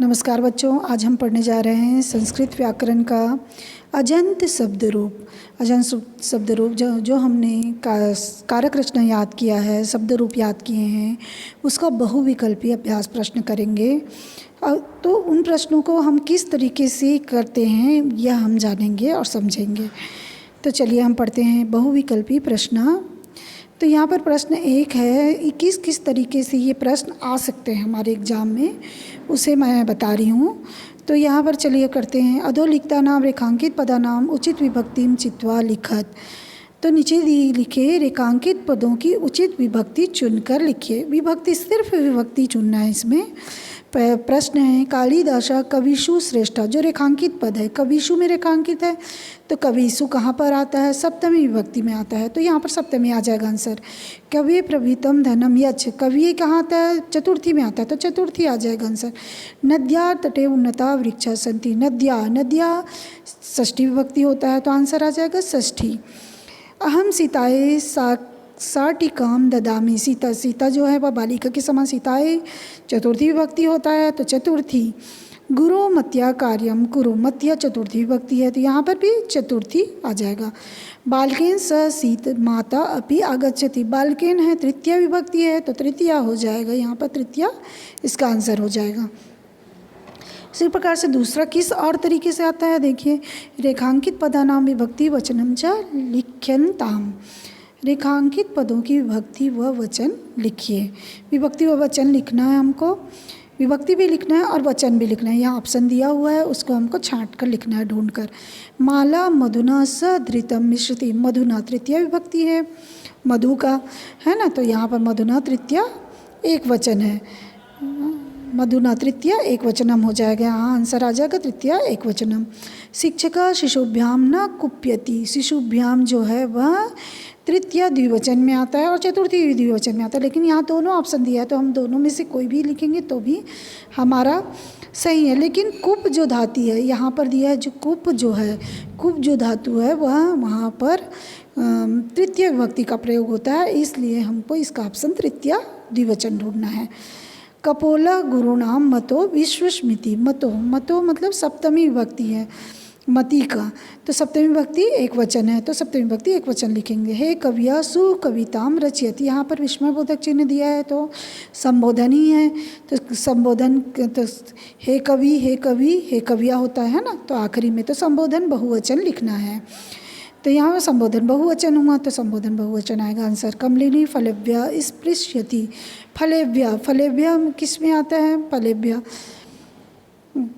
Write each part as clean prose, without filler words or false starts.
नमस्कार बच्चों, आज हम पढ़ने जा रहे हैं संस्कृत व्याकरण का अजंत शब्द रूप। अजंत शब्द रूप जो हमने कारक रचना याद किया है, शब्द रूप याद किए हैं, उसका बहुविकल्पी अभ्यास प्रश्न करेंगे। तो उन प्रश्नों को हम किस तरीके से करते हैं यह हम जानेंगे और समझेंगे। तो चलिए हम पढ़ते हैं बहुविकल्पी प्रश्न। तो यहाँ पर प्रश्न एक है, किस तरीके से ये प्रश्न आ सकते हैं हमारे एग्ज़ाम में, उसे मैं बता रही हूँ। तो यहाँ पर चलिए करते हैं। अधोलिखिता नाम रेखांकित पदा नाम उचित विभक्तिम चित्वा लिखत। तो नीचे लिखे रेखांकित पदों की उचित विभक्ति चुनकर लिखिए। विभक्ति, सिर्फ विभक्ति चुनना है इसमें। प्रश्न है, कालिदासा कविषु श्रेष्ठा, जो रेखांकित पद है कविषु में रेखांकित है, तो कविषु कहाँ पर आता है? सप्तमी विभक्ति में आता है, तो यहाँ पर सप्तमी आ जाएगा आंसर। कवि प्रभृतम धनम यच्छ, कवि कहाँ आता है? चतुर्थी में आता है, तो चतुर्थी आ जाएगा आंसर। नद्या तटे उन्नता वृक्षा सन्ति, नद्या षष्ठी विभक्ति होता है, तो आंसर आ जाएगा षष्ठी। अहम सीताए साटिकाम ददामी, सीता जो है वह बालिका के समान, सीताए चतुर्थी विभक्ति होता है, तो चतुर्थी। गुरु मत्या कार्यम कुरु, मत्या चतुर्थी विभक्ति है, तो यहाँ पर भी चतुर्थी आ जाएगा। बालकेन स सीत माता अपि आगच्छति, बालकेन है तृतीया विभक्ति है, तो तृतीया हो जाएगा, यहाँ पर तृतीया इसका आंसर हो जाएगा। इसी प्रकार से दूसरा किस और तरीके से आता है, देखिए। रेखांकित पदानाम विभक्ति वचनम च लिख्यन्ताम, रेखांकित पदों की विभक्ति व वचन लिखिए। विभक्ति व वचन लिखना है हमको, विभक्ति भी लिखना है और वचन भी लिखना है। यहाँ ऑप्शन दिया हुआ है, उसको हमको छांट कर लिखना है, ढूंढ कर। माला मधुना स धृतम मिश्रति, मधुना तृतीया विभक्ति है मधु का, है ना, तो यहाँ पर मधुना तृतीया एक वचन है, मधुना तृतीया एक वचनम हो जाएगा, यहाँ आंसर आ जाएगा तृतीया एक वचनम। शिक्षका शिशुभ्याम न कुप्यति, शिशुभ्याम जो है वह तृतीया द्विवचन में आता है और चतुर्थी द्विवचन में आता है, लेकिन यहाँ दोनों ऑप्शन दिया है, तो हम दोनों में से कोई भी लिखेंगे तो भी हमारा सही है। लेकिन कुप जो धातु है यहाँ पर दिया है, जो कुप जो धातु है वह वहाँ पर तृतीय विभक्ति का प्रयोग होता है, इसलिए हमको इसका ऑप्शन तृतीया द्विवचन ढूंढना है। कपोला गुरुनाम मतो विश्वस्मिति, मतो मतलब सप्तमी विभक्ति है मति का, तो सप्तमी विभक्ति एक वचन है, तो सप्तमी विभक्ति एक वचन लिखेंगे। हे कविया सुकविताम रचयति, यहाँ पर विस्मयबोधक चिन्ह दिया है, तो संबोधन ही है, तो संबोधन, तो हे कवि हे कविया होता है ना, तो आखिरी में तो संबोधन बहुवचन लिखना है, तो यहाँ पर संबोधन बहुवचन हुआ, तो संबोधन बहुवचन आएगा आंसर। कमलिनी फलेभ्य स्पृश्यति, फलेभ्य किस में आता है? फलेभ्य,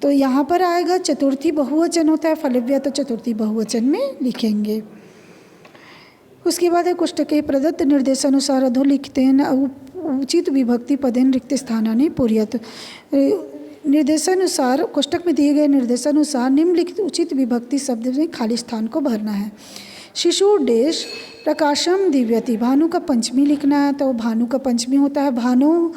तो यहाँ पर आएगा चतुर्थी बहुवचन होता है, फलेभ्य तो चतुर्थी बहुवचन में लिखेंगे। उसके बाद है कोष्टके प्रदत्त निर्देशानुसार अधोलिखितेन उचित विभक्ति पदेन रिक्त स्थानानि पूरयत, निर्देशानुसार कोष्टक में दिए गए निर्देशानुसार निम्नलिखित उचित विभक्ति शब्द में खाली स्थान को भरना है। शिशु डेश प्रकाशम दिव्यति, भानु का पंचमी लिखना है, तो भानु का पंचमी होता है भानु,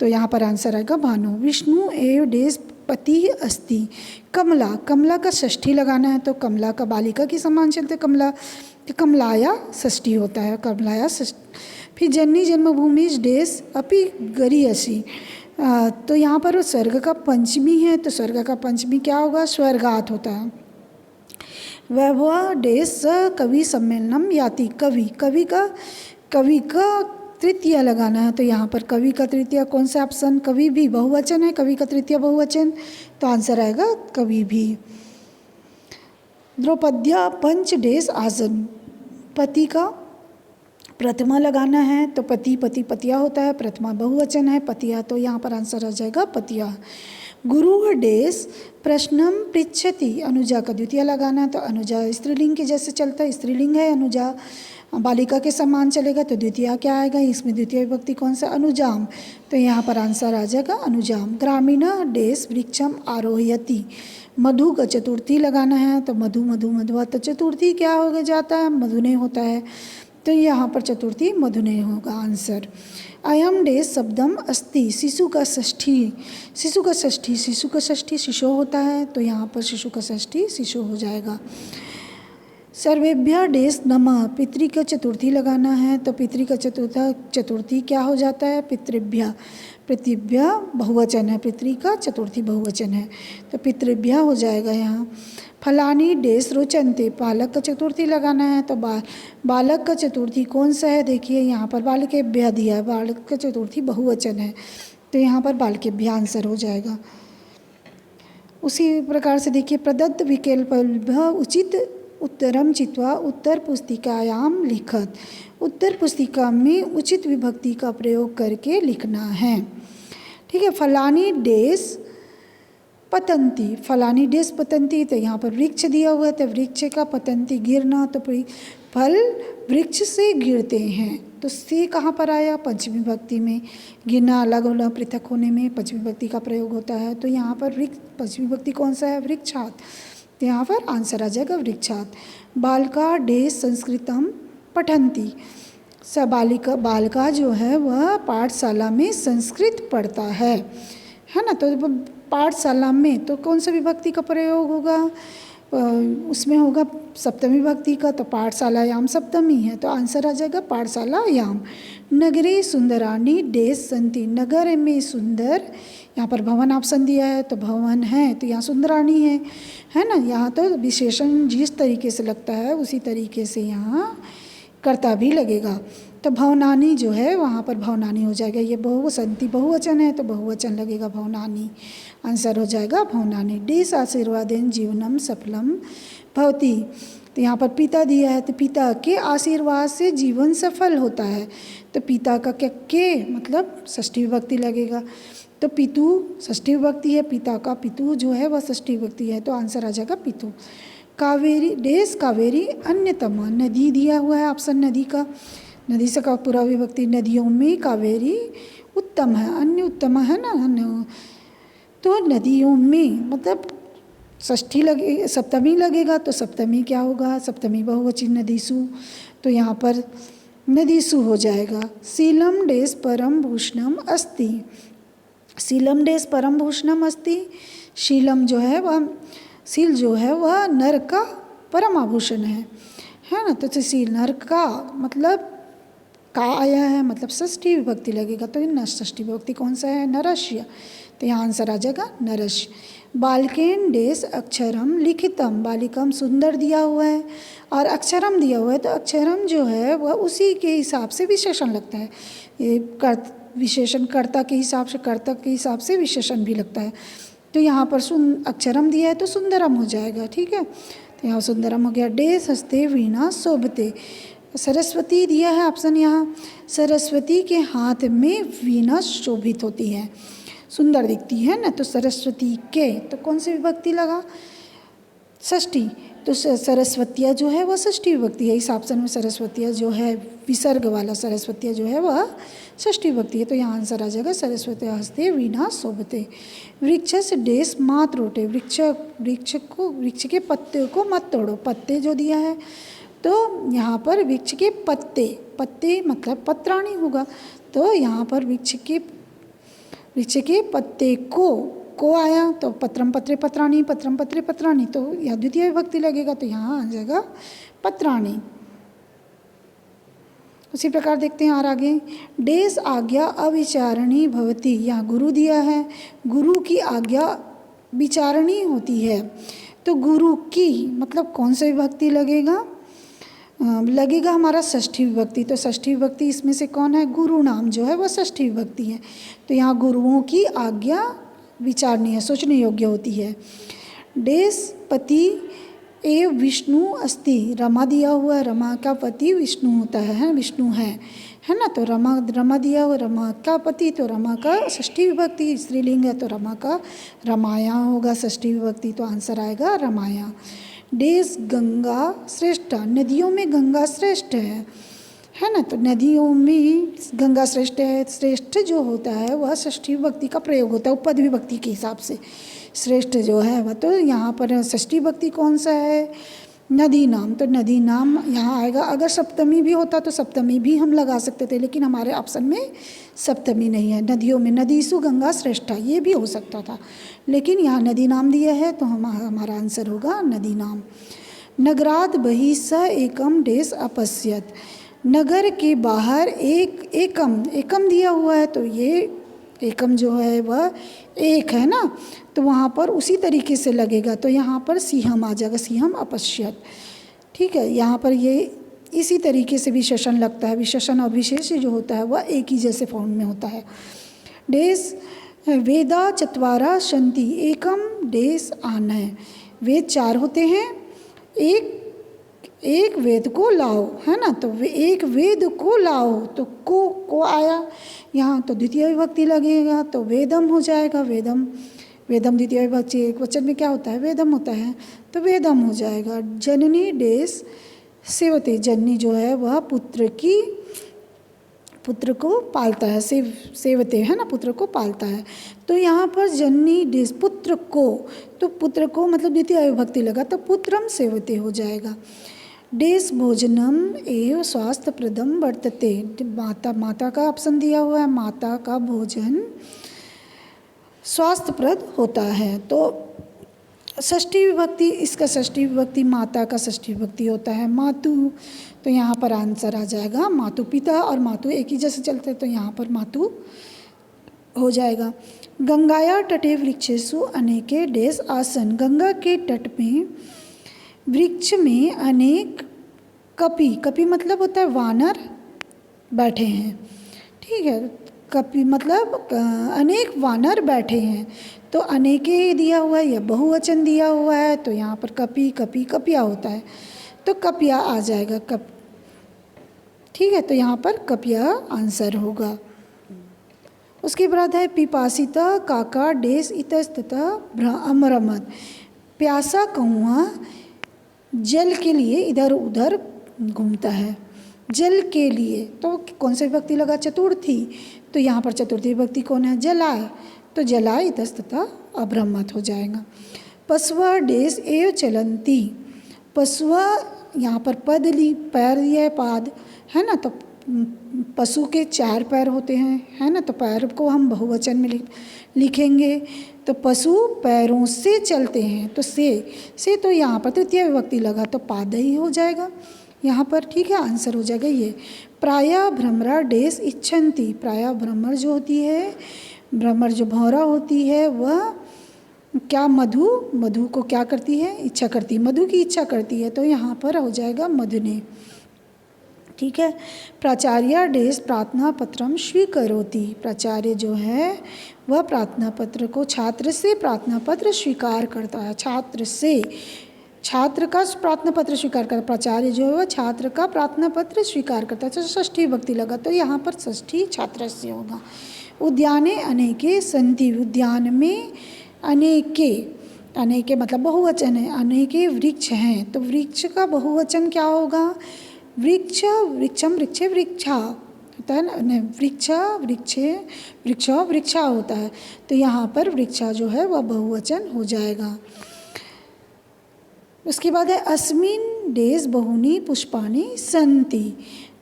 तो यहाँ पर आंसर आएगा भानु। विष्णु एव डेश पति अस्ति, कमला का षष्ठी लगाना है, तो कमला का बालिका के समान चलते कमला, तो कमलाया षष्ठी होता है, कमलाया षष्ठी। फिर जननी जन्मभूमि डेश अपि गरीयसी, तो यहाँ पर स्वर्ग का पंचमी है, तो स्वर्ग का पंचमी क्या होगा? स्वर्गात होता है। वैभव डेश कवि सम्मेलनम याति, कवि का तृतीया लगाना है, तो यहाँ पर कवि का तृतीया कौन सा ऑप्शन? कवि भी बहुवचन है, कवि का तृतीया बहुवचन, तो आंसर आएगा कवि भी। द्रौपद्या पंच डेश आसन, पति का प्रथमा लगाना है, तो पतिया होता है, प्रथमा बहुवचन है, पतिया, तो यहाँ पर आंसर आ जाएगा पतिया। गुरु डेश प्रश्नम पृच्छति, अनुजा का द्वितीय लगाना है, तो अनुजा स्त्रीलिंग के जैसे चलता है, स्त्रीलिंग है अनुजा, बालिका के समान चलेगा, तो द्वितीय क्या आएगा? इसमें द्वितीय विभक्ति कौन सा? अनुजाम, तो यहाँ पर आंसर आ जाएगा अनुजाम। ग्रामीण डेश वृक्षम आरोहयति, मधु का चतुर्थी लगाना है, तो मधुआ, तो चतुर्थी क्या हो जाता है? मधुने होता है, तो यहाँ पर चतुर्थी मधुने होगा आंसर। अयम डेश शब्दम अस्ति, शिशु का षष्ठी शिशु होता है, तो यहाँ पर शिशु का षष्ठी शिशु हो जाएगा। सर्वेभ्य डेश नमः, पितृ का चतुर्थी लगाना है, तो पितृ का चतुर्थी क्या हो जाता है? पितृभ्य, पितृभ्य बहुवचन है, पितृ का चतुर्थी बहुवचन है, तो पितृभ्य हो जाएगा यहाँ। फलानी डेस रोचनते, बालक का चतुर्थी लगाना है, तो बालक का चतुर्थी कौन सा है, देखिए यहाँ पर बालकेभ्य दिया है, बालक का चतुर्थी बहुवचन है, तो यहाँ पर बालकेभ्य आंसर हो जाएगा। उसी प्रकार से देखिए, प्रदत्त विकल्पेभ्यः उचित उत्तरम चित्वा उत्तर पुस्तिकायाम लिखत, उत्तर पुस्तिका में उचित विभक्ति का प्रयोग करके लिखना है। ठीक है, फलानी डेस पतंती, फलानी डेस पतंती, तो यहाँ पर वृक्ष दिया हुआ है, तो वृक्ष का पतंती गिरना, तो फल वृक्ष से गिरते हैं, तो से कहाँ पर आया, पंचमी विभक्ति में। गिरना अलग होना पृथक होने में पंचमी विभक्ति का प्रयोग होता है, तो यहाँ पर वृक्ष पंचमी विभक्ति कौन सा है, वृक्षात, तो यहाँ पर आंसर आ जाएगा वृक्षात। बालिका डेस संस्कृतम पठंती, बालिका जो है वह पाठशाला में संस्कृत पढ़ता है ना, तो पाठशाला में तो कौन सा विभक्ति का प्रयोग होगा, उसमें होगा सप्तमी विभक्ति का, तो पाठशालायाम सप्तमी है, तो आंसर आ जाएगा पाठशालायाम। नगरे सुंदराणी डेस संति, नगर में सुंदर, यहाँ पर भवन ऑप्शन दिया है, तो भवन है, तो यहाँ सुंदराणी है ना, यहाँ तो विशेषण जिस तरीके से लगता है उसी तरीके से यहाँ कर्ता भी लगेगा, तो भवनानी जो है वहाँ पर भवनानी हो जाएगा। ये संति बहुवचन है, तो बहुवचन लगेगा भवनानी, आंसर हो जाएगा भवनानी। डेस आशीर्वादेन जीवनम सफलम भवति, तो यहाँ पर पिता दिया है, तो पिता के आशीर्वाद से जीवन सफल होता है, तो पिता का क्या के मतलब षष्ठी विभक्ति लगेगा, तो पितु षष्ठी विभक्ति है, पिता का पितु जो है वह षष्ठी विभक्ति है, तो आंसर आ जाएगा पितु। कावेरी डेस कावेरी अन्यतम, नदी दिया हुआ है ऑप्शन नदी का, नदी से का पूरा विभक्ति, नदियों में कावेरी उत्तम है, अन्य उत्तम है ना, अन्य, तो नदियों में मतलब षष्ठी लगे सप्तमी लगेगा, तो सप्तमी क्या होगा, सप्तमी बहुवचन नदीसु, तो यहाँ पर नदीसु हो जाएगा। शीलम डेस परम भूषणम अस्ति, शीलम डेस परम भूषणम अस्ति, शीलम जो है वह शील जो है वह नर का परम आभूषण है ना, तो शील नर का मतलब का आया है, मतलब षष्ठी विभक्ति लगेगा, तो न षष्ठी विभक्ति कौन सा है, नरस्य, तो यहाँ आंसर आ जाएगा नरस्य। बालकेन डेस अक्षरम लिखितम, बालिकम सुंदर दिया हुआ है और अक्षरम दिया हुआ है, तो अक्षरम जो है वह उसी के हिसाब से विशेषण लगता है, ये विशेषण कर्ता के हिसाब से, कर्ता के हिसाब से विशेषण भी लगता है, तो यहाँ पर अक्षरम दिया है तो सुंदरम हो जाएगा। ठीक है, तो यहाँ सुंदरम हो गया। डेस हस्ते वीणा शोभते, सरस्वती दिया है ऑप्शन, यहाँ सरस्वती के हाथ में वीणा शोभित होती है, सुंदर दिखती है ना, तो सरस्वती के, तो कौन सी विभक्ति लगा, षष्ठी, तो सरस्वतिया जो है वह षष्ठी विभक्ति है, इस ऑप्शन में सरस्वतिया जो है विसर्ग वाला सरस्वतिया जो है वह षष्ठी विभक्ति है, तो यहाँ आंसर आ जाएगा सरस्वती हस्ते वीणा शोभते। वृक्ष से डेस मात रोटे, वृक्ष के पत्ते को मत तोड़ो, पत्ते जो दिया है, तो यहाँ पर वृक्ष के पत्ते मतलब पत्राणी होगा, तो यहाँ पर वृक्ष के पत्ते को आया, तो पत्रम पत्रे पत्राणी, पत्रम पत्रे पत्राणी, तो यह द्वितीय विभक्ति लगेगा, तो यहाँ आ जाएगा पत्राणी। उसी प्रकार देखते हैं और आगे, डेस आज्ञा अविचारणी भवती, यहाँ गुरु दिया है, गुरु की आज्ञा विचारणी होती है, तो गुरु की मतलब कौन सा विभक्ति लगेगा, लगेगा हमारा षष्ठी विभक्ति, तो षष्ठी विभक्ति इसमें से कौन है, गुरु नाम जो है वह षष्ठी विभक्ति है, तो यहाँ गुरुओं की आज्ञा विचारणीय सोचने योग्य होती है। डेस पति एव विष्णु अस्ति, रमा दिया हुआ है, रमा का पति विष्णु होता है विष्णु है ना, तो रमा दिया हुआ, रमा का पति, तो रमा का षष्ठी विभक्ति स्त्रीलिंग है, तो रमा का रमाया होगा षष्ठी विभक्ति, तो आंसर आएगा रमाया। डेस गंगा श्रेष्ठ, नदियों में गंगा श्रेष्ठ है ना, तो नदियों में गंगा श्रेष्ठ है, श्रेष्ठ जो होता है वह षष्ठी विभक्ति का प्रयोग होता है उपपद विभक्ति के हिसाब से, श्रेष्ठ जो है वह, तो यहाँ पर षष्ठी विभक्ति कौन सा है, नदी नाम, तो नदी नाम यहाँ आएगा। अगर सप्तमी भी होता तो सप्तमी भी हम लगा सकते थे, लेकिन हमारे ऑप्शन में सप्तमी नहीं है, नदियों में नदीसु गंगा श्रेष्ठा ये भी हो सकता था, लेकिन यहाँ नदी नाम दिया है, तो हमारा आंसर होगा नदी नाम। नगराद बहि स एकम डेस अपश्यत, नगर के बाहर एकम दिया हुआ है, तो ये एकम जो है वह एक है ना, तो वहाँ पर उसी तरीके से लगेगा। तो यहाँ पर सिंहम आ जाएगा, सिंहम अपश्यत। ठीक है, यहाँ पर ये इसी तरीके से विशेषण लगता है। विशेषण और विशेष जो होता है वह एक ही जैसे फॉर्म में होता है। डेस वेदा चत्वारा सन्ति एकम डेस आनय। वेद 4 होते हैं, एक वेद को लाओ, है ना। तो एक वेद को लाओ, तो को आया यहाँ, तो द्वितीय विभक्ति लगेगा, तो वेदम हो जाएगा। वेदम द्वितीय विभक्ति एक वचन में क्या होता है, वेदम होता है, तो वेदम हो जाएगा। जननी डेस सेवते। जननी जो है वह पुत्र को पालता है, सेवते है ना, पुत्र को पालता है। तो यहाँ पर जननी डेस पुत्र को, तो पुत्र को मतलब द्वितीय विभक्ति लगा, तो पुत्रम सेवते हो जाएगा। डेस भोजनम एव स्वास्थ्यप्रदम वर्तते। माता का ऑप्शन दिया हुआ है, माता का भोजन स्वास्थ्यप्रद होता है। तो षष्ठी विभक्ति, इसका षष्ठी विभक्ति माता का षष्ठी विभक्ति होता है मातु। तो यहाँ पर आंसर आ जाएगा मातु। पिता और मातु एक ही जैसे चलते हैं, तो यहाँ पर मातु हो जाएगा। गंगाया तटे वृक्षेषु अनेके डेस आसन। गंगा के तट में वृक्ष में अनेक कपि मतलब होता है वानर बैठे हैं। ठीक है, कपि मतलब अनेक वानर बैठे हैं। तो अनेके दिया हुआ है या बहुवचन दिया हुआ है, तो यहाँ पर कपिया होता है, तो कपिया आ जाएगा कप। ठीक है, तो यहाँ पर कपिया आंसर होगा। उसके बाद है पिपासिता काका डेस इतस्तता अमरमद। प्यासा कौआ जल के लिए इधर उधर घूमता है। जल के लिए तो कौन सी विभक्ति लगा, चतुर्थी। तो यहाँ पर चतुर्थी विभक्ति कौन है, जलाय, तो जलाय इतस्ततः अभ्रमत हो जाएगा। पशुआ डेस एव चलंती। पशुआ यहाँ पर पद ली, पैर दिया है, पाद है ना, तो पशु के 4 पैर होते हैं, है ना, तो पैर को हम बहुवचन में लिखेंगे। तो पशु पैरों से चलते हैं, तो से तो यहाँ पर तृतीय विभक्ति लगा, तो पाद ही हो जाएगा यहाँ पर। ठीक है, आंसर हो जाएगा ये। प्रायः भ्रमरा डेस इच्छन्ति। प्रायः भ्रमर जो होती है, भ्रमर जो भौरा होती है, वह क्या मधु को क्या करती है, इच्छा करती है, मधु की इच्छा करती है, तो यहाँ पर हो जाएगा मधुने। ठीक है, प्राचार्य डेस प्रार्थना पत्रम स्वीकरोति। प्राचार्य जो है वह प्रार्थना पत्र को, छात्र से प्रार्थना पत्र स्वीकार करता है। छात्र का प्रार्थना पत्र स्वीकार करता है। प्राचार्य जो है वह छात्र का प्रार्थना पत्र स्वीकार करता है। तो षष्ठी विभक्ति लगा, तो यहाँ पर षष्ठी छात्र से होगा। उद्याने अनेके सन्ति। उद्यान में अनेके मतलब बहुवचन है, अनेके वृक्ष हैं, तो वृक्ष का बहुवचन क्या होगा, वृक्ष, वृक्षम, वृक्षे, वृक्षा होता है ना, वृक्षा, वृक्षे, वृक्षा होता है। तो यहाँ पर वृक्षा जो है वह बहुवचन हो जाएगा। उसके बाद है अस्मिन डेस बहुनी पुष्पाणि सन्ति।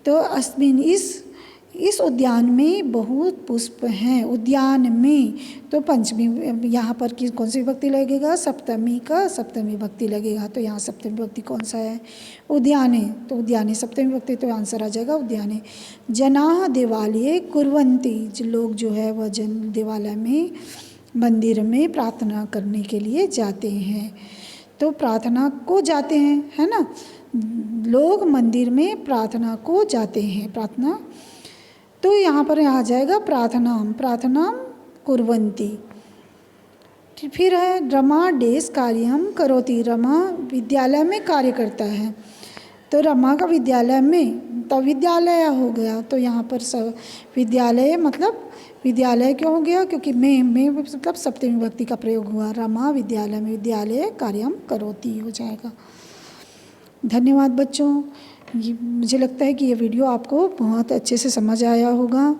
तो अस्मिन इस उद्यान में बहुत पुष्प हैं। उद्यान में तो पंचमी, यहाँ पर कौन सी विभक्ति लगेगा, सप्तमी का सप्तमी विभक्ति लगेगा। तो यहाँ सप्तमी विभक्ति कौन सा है, उद्याने। तो उद्याने सप्तमी विभक्ति, तो आंसर आ जाएगा उद्याने। जनाः देवालये कुर्वन्ति। जो लोग जो है वह देवालय में, मंदिर में प्रार्थना करने के लिए जाते हैं। तो प्रार्थना को जाते हैं, है ना, लोग मंदिर में प्रार्थना को जाते हैं, प्रार्थना। तो यहाँ पर आ जाएगा प्रार्थनाम कुर्वन्ति। फिर है रमा डेस कार्यम करोति। रमा विद्यालय में कार्य करता है, तो रमा का विद्यालय में, तो विद्यालय हो गया। तो यहाँ पर सब विद्यालय मतलब विद्यालय क्यों हो गया, क्योंकि में मतलब सप्तमी विभक्ति का प्रयोग हुआ। रमा विद्यालय में, विद्यालय कार्यम करोति हो जाएगा। धन्यवाद बच्चों। मुझे लगता है कि ये वीडियो आपको बहुत अच्छे से समझ आया होगा।